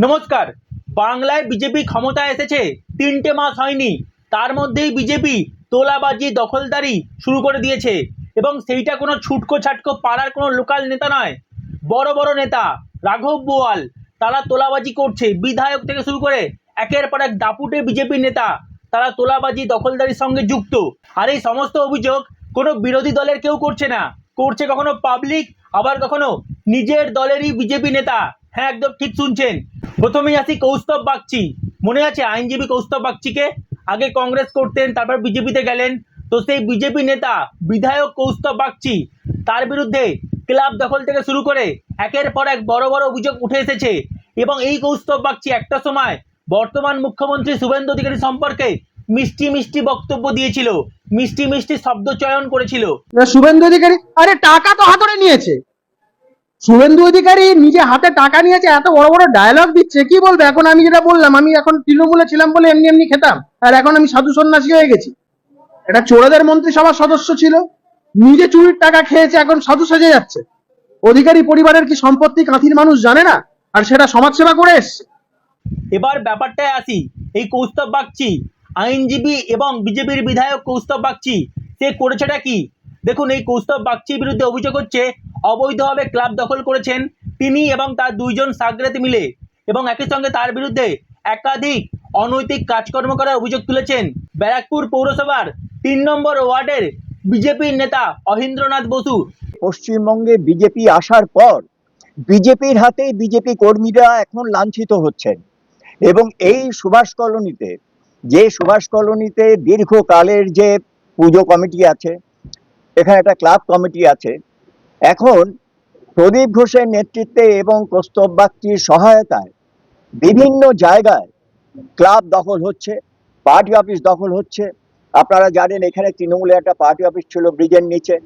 নমস্কার। বাংলায় বিজেপি ক্ষমতায় এসেছে ৩টে মাস হয়নি, তার মধ্যেই বিজেপি তোলাবাজি দখলদারি শুরু করে দিয়েছে। এবং সেইটা কোনো ছুটকো ছাটকো পাড়ার কোনো লোকাল নেতা নয়, বড় বড় নেতা রাঘব বোয়াল তারা তোলাবাজি করছে। বিধায়ক থেকে শুরু করে একের পর এক দাপুটে বিজেপি নেতা তারা তোলাবাজি দখলদারির সঙ্গে যুক্ত। আর এই সমস্ত অভিযোগ কোনো বিরোধী দলের কেউ করছে না, করছে কখনো পাবলিক, আবার কখনো নিজের দলেরই বিজেপি নেতা। হ্যাঁ, একদম ঠিক শুনছেন। প্রথমেই আসি কৌস্তব বাগচি। মনে আছে আইনজীবী কৌস্তব বাগচিকে? আগে কংগ্রেস করতেন, তারপর বিজেপিতে গেলেন। তো সেই বিজেপি নেতা বিধায়ক কৌস্তব বাগচি, তার বিরুদ্ধে ক্লাব দখল থেকে শুরু করে একের পর এক বড় বড় অভিযোগ উঠে এসেছে। এবং এই কৌস্তব বাগচি একটা সময় বর্তমান মুখ্যমন্ত্রী শুভেন্দু অধিকারী সম্পর্কে মিষ্টি মিষ্টি বক্তব্য দিয়েছিল, মিষ্টি মিষ্টি শব্দ চয়ন করেছিল। শুভেন্দু অধিকারী আরে টাকা তো হাতরে নিয়েছে। শুভেন্দু অধিকারী নিজে হাতে টাকা নিয়েছে, এত বড় বড় ডায়লগ দিচ্ছে, কি বলবে এখন? আমি যেটা বললাম, আমি এখন তৃণমূলে ছিলাম বলে এমনি এমনি খেতাম, আর এখন আমি সাধু সন্ন্যাসী হয়ে গেছি। এটা চোরেদের মন্ত্রিসভার সদস্য ছিল, নিজে চুরির টাকা খেয়েছে, এখন সাধু সেজে যাচ্ছে। অধিকারী পরিবারের কি সম্পত্তি কাঁথির মানুষ জানে না, আর সেটা সমাজসেবা করে এসছে। এবার ব্যাপারটায় আসি। এই কৌস্তব বাগচি আইনজীবী এবং বিজেপির বিধায়ক কৌস্তব বাগচি, সে করেছেটা কি দেখুন। এই কৌস্তব বাগচির বিরুদ্ধে অভিযোগ হচ্ছে অবৈধভাবে ক্লাব দখল করেছেন তিনি এবং তার দুইজন সাগরেত মিলে, এবং একই সঙ্গে তার বিরুদ্ধে একাধিক অনৈতিক কাজকর্ম করার অভিযোগ তুলেছেন ব্যারাকপুর পৌরসভার ৩ নম্বর ওয়ার্ডের বিজেপির নেতা অহিন্দ্রনাথ বসু। পশ্চিমবঙ্গে বিজেপি আসার পর বিজেপির হাতে বিজেপি কর্মীরা এখন লাঞ্ছিত হচ্ছেন। এবং এই সুভাষ কলোনিতে দীর্ঘকালের যে পুজো কমিটি আছে, এখানে একটা ক্লাব কমিটি আছে, এখন প্রদীপ ঘোষের নেতৃত্বে এবং কৌস্তব বাগচির সহায়তায় বিভিন্ন জায়গায় ক্লাব দখল হচ্ছে, পার্টি অফিস দখল হচ্ছে। আপনারা জানেন এখানে তৃণমূলে একটা পার্টি অফিস ছিল ব্রিজের নিচে,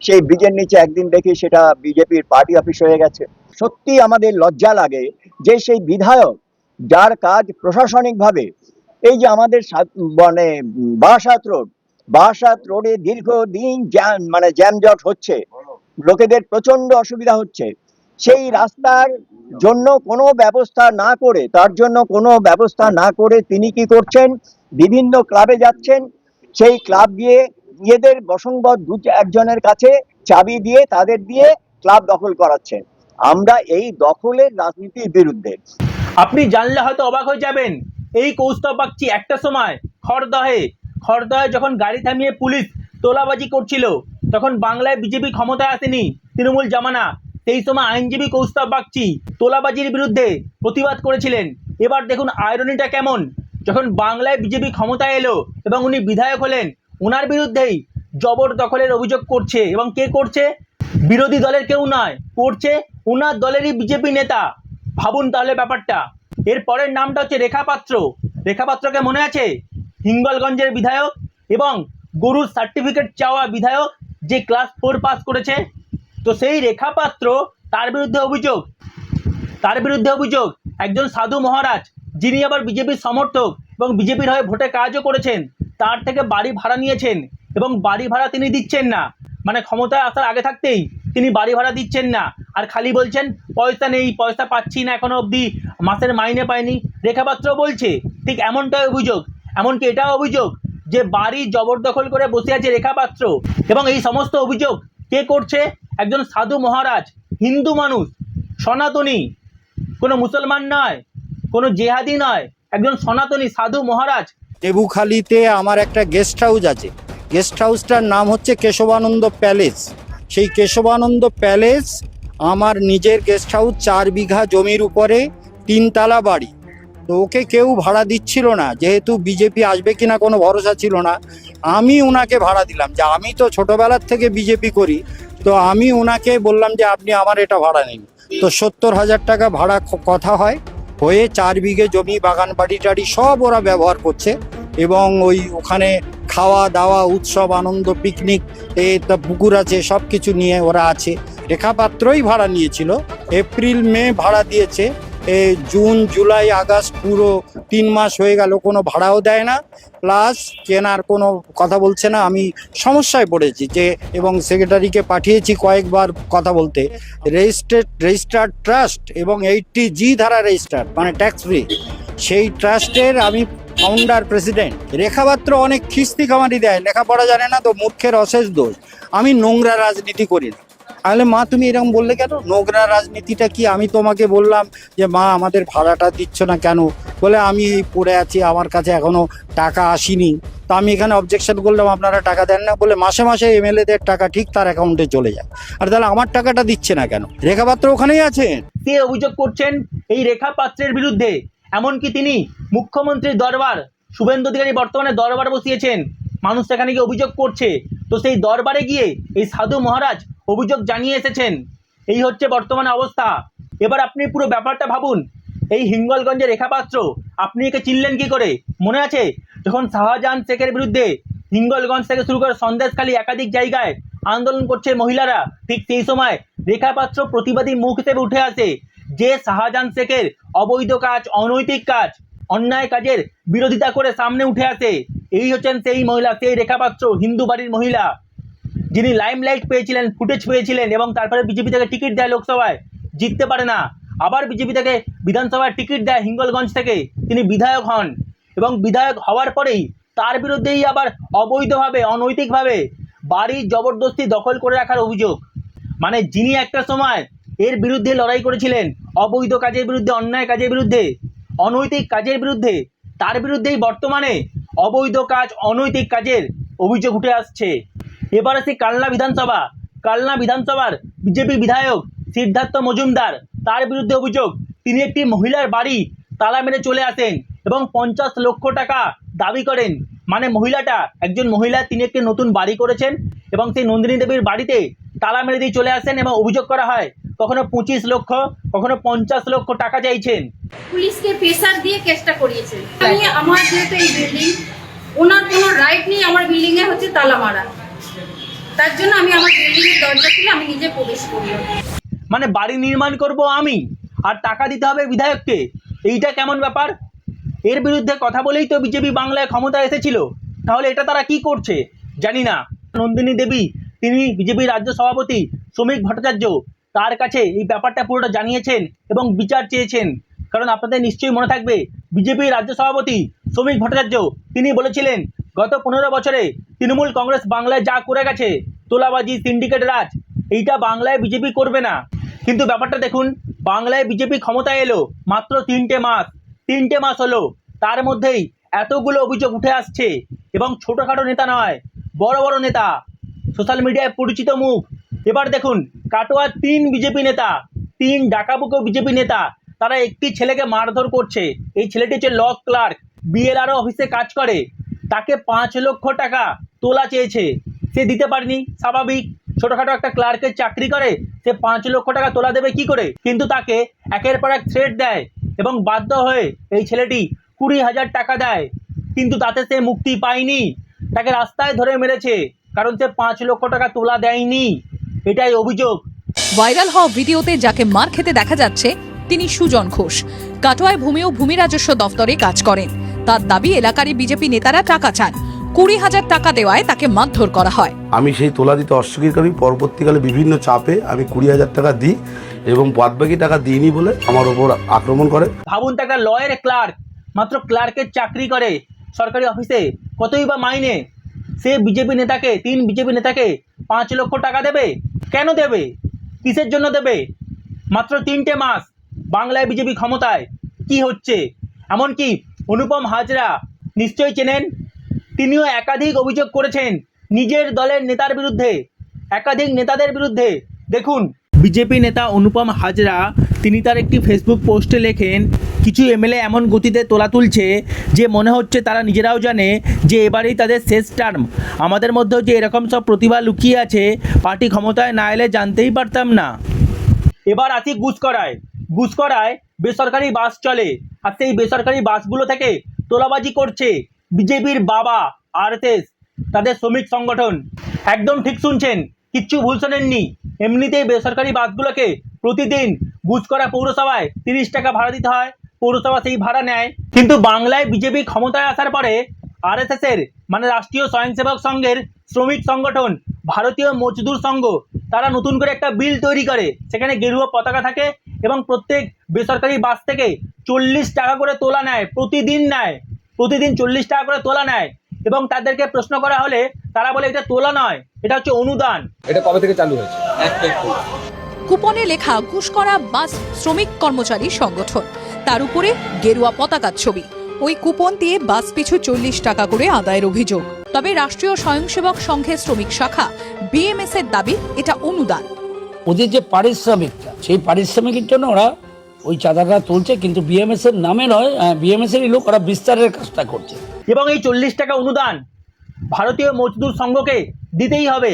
সেই ব্রিজের নিচে একদিন দেখি সেটা বিজেপির পার্টি অফিস হয়ে গেছে। সত্যি আমাদের লজ্জা লাগে যে সেই বিধায়ক, যার কাজ প্রশাসনিকভাবে, এই যে আমাদের মানে বারাসাত রোডে দীর্ঘদিন জ্যামজট হচ্ছে, লোকেদের প্রচন্ড অসুবিধা হচ্ছে, সেই রাস্তার জন্য কোনো ব্যবস্থা না করে তিনি কি করছেন, বিভিন্ন ক্লাবে যাচ্ছেন, সেই ক্লাব গিয়ে নিজেদের বসংবদ একজনের কাছে চাবি দিয়ে তাদের দিয়ে ক্লাব দখল করাচ্ছেন। আমরা এই দখলের রাজনীতির বিরুদ্ধে। আপনি জানলে হয়তো অবাক হয়ে যাবেন, এই কৌস্তব বাগচি একটা সময় খড়দহে যখন গাড়ি থামিয়ে পুলিশ তোলাবাজি করছিল, তখন বাংলায় বিজেপি ক্ষমতায় আসেনি, তৃণমূল জামানা, সেই সময় আইনজীবী কৌস্তব বাগচি তোলাবাজির বিরুদ্ধে প্রতিবাদ করেছিলেন। এবার দেখুন আয়রনিটা কেমন, যখন বাংলায় বিজেপি ক্ষমতায় এলো এবং উনি বিধায়ক হলেন, ওনার বিরুদ্ধেই জবরদখলের অভিযোগ করছে। এবং কে করছে? বিরোধী দলের কেউ নয়, করছে ওনার দলেরই বিজেপি নেতা। ভাবুন তাহলে ব্যাপারটা। এর পরের নামটা হচ্ছে রেখা পাত্র। রেখা পাত্রকে মনে আছে? হিঙ্গলগঞ্জের বিধায়ক এবং গরুর সার্টিফিকেট চাওয়া বিধায়ক, যে ক্লাস 4 পাস করেছে। তো সেই রেখা পাত্র, তার বিরুদ্ধে অভিযোগ একজন সাধু মহারাজ, যিনি আবার বিজেপির সমর্থক এবং বিজেপির হয়ে ভোটে কাজও করেছেন, তার থেকে বাড়ি ভাড়া নিয়েছেন এবং বাড়ি ভাড়া তিনি দিচ্ছেন না। মানে ক্ষমতায় আসার আগে থাকতেই তিনি বাড়ি ভাড়া দিচ্ছেন না, আর খালি বলছেন পয়সা নেই, পয়সা পাচ্ছি না, এখনো অবধি মাসের মাইনে পায়নি। রেখাপাত্র বলছে ঠিক এমনটাই অভিযোগ। এমনকি এটাও অভিযোগ যে বাড়ি জবরদখল করে বসে আছে রেখাপাত্র। এবং এই সমস্ত অভিযোগ কে করছে? একজন সাধু মহারাজ, হিন্দু মানুষ, সনাতনী, কোনো মুসলমান নয়, কোনো জেহাদি নয়, একজন সনাতনী সাধু মহারাজ। দেবুখালীতে আমার একটা গেস্ট হাউস আছে, গেস্ট হাউসটার নাম হচ্ছে কেশবানন্দ প্যালেস। সেই কেশবানন্দ প্যালেস আমার নিজের গেস্ট হাউস, 4 বিঘা জমির উপরে 3 তলা বাড়ি। তো ওকে কেউ ভাড়া দিচ্ছিল না, যেহেতু বিজেপি আসবে কিনা কোনো ভরসা ছিল না। আমি ওনাকে ভাড়া দিলাম, যে আমি তো ছোটোবেলার থেকে বিজেপি করি, তো আমি ওনাকে বললাম যে আপনি আমার এটা ভাড়া নিন। তো 70,000 টাকা ভাড়া কথা হয়ে 4 বিঘে জমি, বাগান বাড়ি টাড়ি সব ওরা ব্যবহার করছে। এবং ওখানে খাওয়া দাওয়া, উৎসব, আনন্দ, পিকনিক, পুকুর আছে, সব কিছু নিয়ে ওরা আছে। রেখা পাত্রই ভাড়া নিয়েছিল, এপ্রিল মে ভাড়া দিয়েছে, জুন জুলাই আগস্ট পুরো 3 মাস হয়ে গেল, কোনো ভাড়াও দেয় না, প্লাস কেনার কোনো কথা বলছে না। আমি সমস্যায় পড়েছি যে, এবং সেক্রেটারিকে পাঠিয়েছি কয়েকবার কথা বলতে। রেজিস্টার্ড ট্রাস্ট এবং 80G ধারা রেজিস্টার্ড, মানে ট্যাক্স ফ্রি, সেই ট্রাস্টের আমি ফাউন্ডার প্রেসিডেন্ট। রেখাপাত্র অনেক খিস্তি খামারি দেয়, লেখাপড়া জানে না তো মূর্খের অশেষ দোষ। আমি নোংরা রাজনীতি করি না। তাহলে মা তুমি এরকম বললে কেন? নোংরা রাজনীতিটা কি? আমি তোমাকে বললাম যে মা আমাদের ভাড়াটা দিচ্ছ না কেন? বলে আমি এই পড়ে আছি, আমার কাছে এখনো টাকা আসেনি। তো আমি এখানে অবজেকশন করলাম আপনারা টাকা দেন না বলে, মাসে মাসে এমএলএদের টাকা ঠিক তার অ্যাকাউন্টে চলে যায়। আর তাহলে আমার টাকাটা দিচ্ছে না কেন? রেখাপাত্র ওখানেই আছে। কে অভিযোগ করছেন এই রেখা পাত্রের বিরুদ্ধে? এমনকি তিনি মুখ্যমন্ত্রীর দরবার, শুভেন্দু অধিকারী বর্তমানে দরবার বসিয়েছেন, মানুষ সেখানে গিয়ে অভিযোগ করছে। তো সেই দরবারে গিয়ে এই সাধু মহারাজ অভিযোগ জানিয়ে এসেছেন। এই হচ্ছে বর্তমানে অবস্থা। এবার আপনি পুরো ব্যাপারটা ভাবুন। এই হিঙ্গলগঞ্জের রেখাপাত্র, আপনি একে চিনলেন কি করে? মনে আছে যখন শাহজাহান শেখের বিরুদ্ধে হিঙ্গলগঞ্জ থেকে শুরু করে সন্দেশখালী একাধিক জায়গায় আন্দোলন করছে মহিলারা, ঠিক সেই সময় রেখাপাত্র প্রতিবাদী মুখ হিসেবে উঠে আসে, যে শাহজাহান শেখের অবৈধ কাজ, অনৈতিক কাজ, অন্যায় কাজের বিরোধিতা করে সামনে উঠে আসে। এই হচ্ছেন সেই মহিলা, সেই রেখাপাত্র, হিন্দু বাড়ির মহিলা, যিনি লাইমলাইট পেয়েছিলেন, ফুটেজ পেয়েছিলেন, এবং তারপরে বিজেপি থেকে টিকিট দেয় লোকসভায়, জিততে পারে না, আবার বিজেপি থেকে বিধানসভায় টিকিট দেয় হিঙ্গলগঞ্জ থেকে, তিনি বিধায়ক হন, এবং বিধায়ক হওয়ার পরেই তার বিরুদ্ধেই আবার অবৈধভাবে, অনৈতিকভাবে বাড়ি জবরদস্তি দখল করে রাখার অভিযোগ। মানে যিনি একটা সময় এর বিরুদ্ধে লড়াই করেছিলেন, অবৈধ কাজের বিরুদ্ধে, অন্যায় কাজের বিরুদ্ধে, অনৈতিক কাজের বিরুদ্ধে, তার বিরুদ্ধেই বর্তমানে অবৈধ কাজ, অনৈতিক কাজের অভিযোগ উঠে আসছে। এবার আসি কালনা বিধানসভা। কালনা বিধানসভার বিজেপি বিধায়ক সিদ্ধার্থ মজুমদার, তার বিরুদ্ধে অভিযোগ তিনি একটি মহিলার বাড়ি তালা মেরে চলে আসেন এবং 50 লক্ষ টাকা দাবি করেন। মানে মহিলাটা, একজন মহিলা, তিনি একটি নতুন বাড়ি করেছেন এবং সেই নন্দিনী দেবীর বাড়িতে তালা মেরে দিয়ে চলে আসেন, এবং অভিযোগ করা হয় কখনো 25 লক্ষ, কখনো 50 লক্ষ টাকা চাইছেন। পুলিশকে প্রেসার দিয়ে কেসটা করিয়েছেন। আমি আমার যেহেতু এই বিল্ডিং, ওনার কোনো রাইট নেই আমার বিল্ডিং এ হচ্ছে তালা মারা, তার জন্য আমি আমার বিল্ডিং এর দরজা খুলে আমি নিজে প্রবেশ করলাম। মানে বাড়ি নির্মাণ করব আমি, আর টাকা দিতে হবে বিধায়ককে, এইটা কেমন ব্যাপার? এর বিরুদ্ধে কথা বলেই তো বিজেপি বাংলায় ক্ষমতা এসেছিল, তাহলে এটা তারা কি করছে জানি না। নন্দিনী দেবী, তিনি বিজেপির রাজ্য সভাপতি শ্রমিক ভট্টাচার্য, তার কাছে এই ব্যাপারটা পুরোটা জানিয়েছেন এবং বিচার চেয়েছেন। কারণ আপনাদের নিশ্চয়ই মনে থাকবে, বিজেপির রাজ্য সভাপতি শ্রমিক ভট্টাচার্য তিনি বলেছিলেন গত 15 বছরে তৃণমূল কংগ্রেস বাংলায় যা করে গেছে, তোলাবাজি, সিন্ডিকেট রাজ, এইটা বাংলায় বিজেপি করবে না। কিন্তু ব্যাপারটা দেখুন, বাংলায় বিজেপি ক্ষমতায় এলো মাত্র 3টে মাস হলো, তার মধ্যেই এতগুলো অভিযোগ উঠে আসছে, এবং ছোটোখাটো নেতা নয়, বড় বড় নেতা, সোশ্যাল মিডিয়ায় পরিচিত মুখ। এবার দেখুন, কাটোয়ার 3 বিজেপি নেতা, 3 ডাকাবুকো বিজেপি নেতা, তারা একটি ছেলেকে মারধর করছে। এই ছেলেটি হচ্ছে ল ক্লার্ক, বিএলআরও অফিসে কাজ করে, তাকে 5 লক্ষ টাকা তোলা চেয়েছে, সে দিতে পারেনি। স্বাভাবিক, ছোটোখাটো একটা ক্লার্কের চাকরি করে, সে 5 লক্ষ টাকা তোলা দেবে কি করে? কিন্তু তাকে একের পর এক থ্রেট দেয়, এবং বাধ্য হয়ে এই ছেলেটি 20,000 টাকা দেয়, কিন্তু তাতে সে মুক্তি পায়নি, তাকে রাস্তায় ধরে মেরেছে, কারণ সে 5 লক্ষ টাকা তোলা দেয়নি। এটাই অভিযোগ। ভাইরাল হওয়া ভিডিওতে যাকে মার খেতে দেখা যাচ্ছে তিনি সুজন ঘোষ। কাটোয়ায় ভূমি ও ভূমি রাজস্ব দফতরে কাজ করেন। তার দাবি এলাকারই বিজেপি নেতারা টাকা চান, 20,000 টাকা দেওয়ায় তাকে মারধর করা হয়। আমি সেই তোলা দিতে অস্বীকার করি। পরবর্তীকালে বিভিন্ন চাপে আমি 20,000 টাকা দিই এবং বাদবাকি টাকা দিইনি বলে আমার ওপর আক্রমণ করে। ভাবুন তো, একটা লয়ের ক্লার্ক, মাত্র ক্লার্কের চাকরি করে সরকারি অফিসে, কতই বা মাইনে, সে বিজেপি নেতাকে, 3 বিজেপি নেতাকে 5 লক্ষ টাকা দেবে? কেন দেবে? কিসের জন্য দেবে? মাত্র 3টে মাস বাংলায় বিজেপি ক্ষমতায়, কি হচ্ছে? এমনকি অনুপম হাজরা নিশ্চয়ই চেনেন, তিনিও একাধিক অভিযোগ করেছেন নিজের দলের নেতার বিরুদ্ধে, একাধিক নেতাদের বিরুদ্ধে। দেখুন, বিজেপি নেতা অনুপম হাজরা তিনি তার একটি ফেসবুক পোস্টে লেখেন, কিছু এমএলএ এমন গতিতে তোলা তুলছে যে মনে হচ্ছে তারা নিজেরাও জানে যে এবারেই তাদের শেষ টার্ম। আমাদের মধ্যেও যে এরকম সব প্রতিভা লুকিয়ে আছে, পার্টি ক্ষমতায় না এলে জানতেই পারতাম না। এবার আসি গুসকরায়। গুসকরায় বেসরকারি বাস চলে, আর সেই বেসরকারি বাসগুলো থেকে তোলাবাজি করছে বিজেপির বাবা আরএসএস, তাদের শ্রমিক সংগঠন। একদম ঠিক শুনছেন, কিচ্ছু ভুল শোনেননি। এমনিতেই বেসরকারি বাসগুলোকে প্রতিদিন বুচকরা পৌরসভায় 30 টাকা ভাড়া দিতে হয়, পৌরসভা সেই ভাড়া নেয়। কিন্তু বাংলায় বিজেপি ক্ষমতায় আসার পরে আরএসএস এর মানে রাষ্ট্রীয় স্বয়ংসেবক সংঘের শ্রমিক সংগঠন ভারতীয় মজদুর সংঘ তারা নতুন করে একটা বিল তৈরি করে, সেখানে গেরুয়া পতাকা থাকে এবং প্রত্যেক বেসরকারি বাস থেকে 40 টাকা করে তোলা নেয়, প্রতিদিন 40 টাকা করে তোলা নেয়। এবং তাদেরকে প্রশ্ন করা হলে তারা বলে এটা তোলা নয়, এটা হচ্ছে অনুদান। এটা কবে থেকে চালু হয়েছে? কুপনে লেখা ঘুষ করা বাস শ্রমিক কর্মচারী সংগঠন, তার উপরে গেরুয়া পতাকার ছবি। ওই কুপন দিয়ে বাস পিছু 40 টাকা করে আদায়ের অভিযোগ। তবে রাষ্ট্রীয় স্বয়ংসেবক সংঘের শ্রমিক শাখা বিএমএস এর দাবি এটা অনুদান। ওদের যে পারিশ্রমিকটা, সেই পারিশ্রমিকের জন্য ওরা ওই চাঁদাটা তুলছে, কিন্তু বিএমএস এর নামে নয়, বিএমএস এরই লোক, ওরা বিস্তারের কাজটা করছে। এবং এই 40 টাকা অনুদান ভারতীয় মজদুর সংঘকে দিতেই হবে,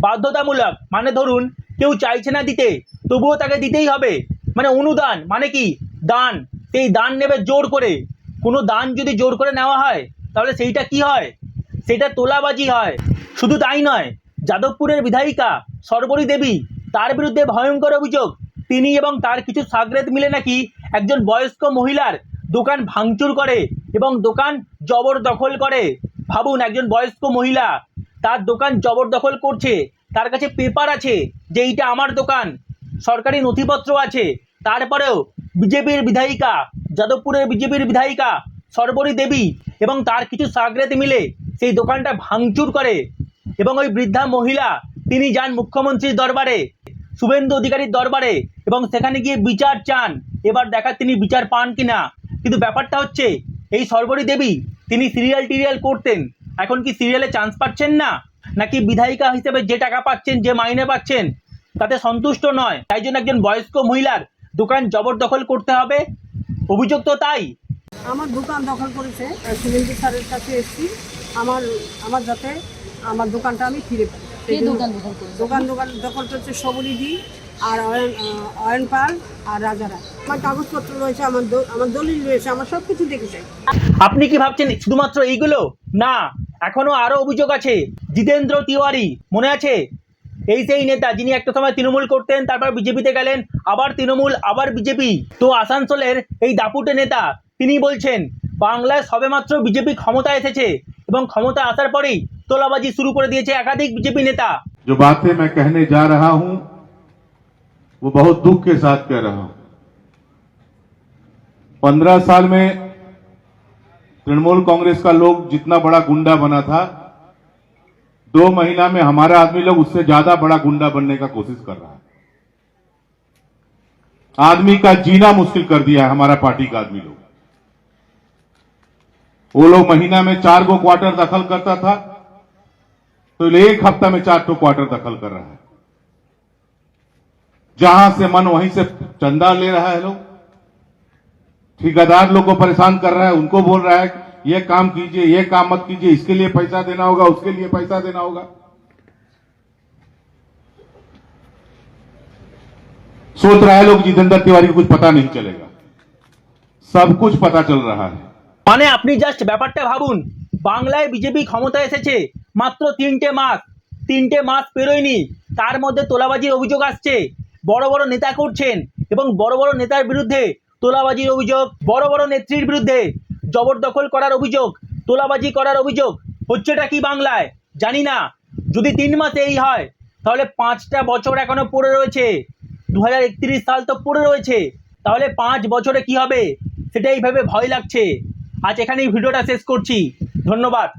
বাধ্যতামূলক। মানে ধরুন কেউ চাইছে না দিতে, তবুও তাকে দিতেই হবে। মানে অনুদান মানে কি? দান। সেই দান নেবে জোর করে। কোনো দান যদি জোর করে নেওয়া হয় তাহলে সেইটা কি হয়? সেটা তোলাবাজি হয়। শুধু তাই নয়, যাদবপুরের বিধায়িকা সর্বরী দেবী, তার বিরুদ্ধে ভয়ঙ্কর অভিযোগ। তিনি এবং তার কিছু সাগরেদ মিলে নাকি একজন বয়স্ক মহিলার দোকান ভাঙচুর করে এবং দোকান জবরদখল করে। ভাবুন, একজন বয়স্ক মহিলা তার দোকান জবরদখল করছে, তার কাছে পেপার আছে যে এইটা আমার দোকান, সরকারি নথিপত্র আছে, তারপরেও বিজেপির বিধায়িকা, যাদবপুরের বিজেপির বিধায়িকা সর্বরী দেবী এবং তার কিছু সাগরেদ মিলে সেই দোকানটা ভাঙচুর করে। এবং ওই বৃদ্ধা মহিলা তিনি যান মুখ্যমন্ত্রীর দরবারে, শুভেন্দু অধিকারীর দরবারে, এবং সেখানে গিয়ে বিচার চান। এবার দেখার তিনি বিচার পান কিনা। কিন্তু ব্যাপারটা হচ্ছে এই সর্বরী দেবী তিনি সিরিয়াল টিরিয়াল করতেন, এখন কি সিরিয়ালে চান্স পাচ্ছেন না, নাকি বিধায়িকা হিসেবে যে টাকা পাচ্ছেন, যে মাইনে পাচ্ছেন তাতে সন্তুষ্ট নয়, তাই জন্য একজন বয়স্ক মহিলার দোকান জবরদখল করতে হবে? অভিযোগ তো তাই। আমার দোকান দখল করেছে, শুভেন্দু স্যারের কাছে এসেছি আমার যাতে আমার দোকানটা আমি ফিরে পাই। দোকান দখল করছে সবলীদি আর অয়ন পাল আর রাজারা। আমার কাগজপত্র রয়েছে, আমার দলিল রয়েছে, আমার সব কিছু দেখেছে। আপনি কি ভাবছেন শুধুমাত্র এইগুলো? না, এখনো আরো অভিযোগ আছে। জিতেন্দ্র তিওয়ারি মনে আছে? এই সেই নেতা যিনি একটা সময় তৃণমূল করতেন, তারপর বিজেপিতে গেলেন, আবার তৃণমূল, আবার বিজেপি। তো আসানসোলের এই দাপুটে নেতা তিনি বলছেন বাংলায় সবেমাত্র বিজেপি ক্ষমতা এসেছে এবং ক্ষমতা আসার পরেই তোলাবাজি শুরু করে দিয়েছে একাধিক বিজেপি নেতা। जो बातें मैं कहने जा रहा हूं वो बहुत दुख के साथ कह रहा हूं। 15 साल में तृणमूल कांग्रेस का लोग जितना बड़ा गुंडा बना था, 2 महीना में हमारा आदमी लोग उससे ज्यादा बड़ा गुंडा बनने का कोशिश कर रहा है। आदमी का जीना मुश्किल कर दिया है हमारा पार्टी का आदमी लोग। वो लोग महीना में 4 गो क्वार्टर दखल करता था, तो 1 हफ्ता में 4 क्वार्टर दखल कर रहा है। जहां से मन वहीं से चंदा ले रहा है लोग। ठेकेदार लोग को परेशान कर रहा है, उनको बोल रहा है ये काम कीजिए, ये काम मत कीजिए, इसके लिए पैसा देना होगा, उसके लिए पैसा देना होगा। सोच रहा है लोग जितेंद्र तिवारी को कुछ पता नहीं चलेगा, सब कुछ पता चल रहा है। মানে আপনি জাস্ট ব্যাপারটা ভাবুন, বাংলায় বিজেপি ক্ষমতা এসেছে মাত্র 3টে মাস পেরোয়নি, তার মধ্যে তোলাবাজির অভিযোগ আসছে। বড় বড় নেতা করছেন এবং বড় বড় নেতার বিরুদ্ধে তোলাবাজির অভিযোগ, বড় বড় নেত্রীর বিরুদ্ধে জবরদখল করার অভিযোগ, তোলাবাজি করার অভিযোগ। হচ্ছেটা কি বাংলায় জানি না। যদি 3 মাসে এই হয় তাহলে 5টা বছর এখনো পড়ে রয়েছে, 2031 সাল তো পড়ে রয়েছে, তাহলে 5 বছরে কি হবে সেটা এইভাবে ভয় লাগছে। আজ এখানেই ভিডিওটা শেষ করছি, ধন্যবাদ।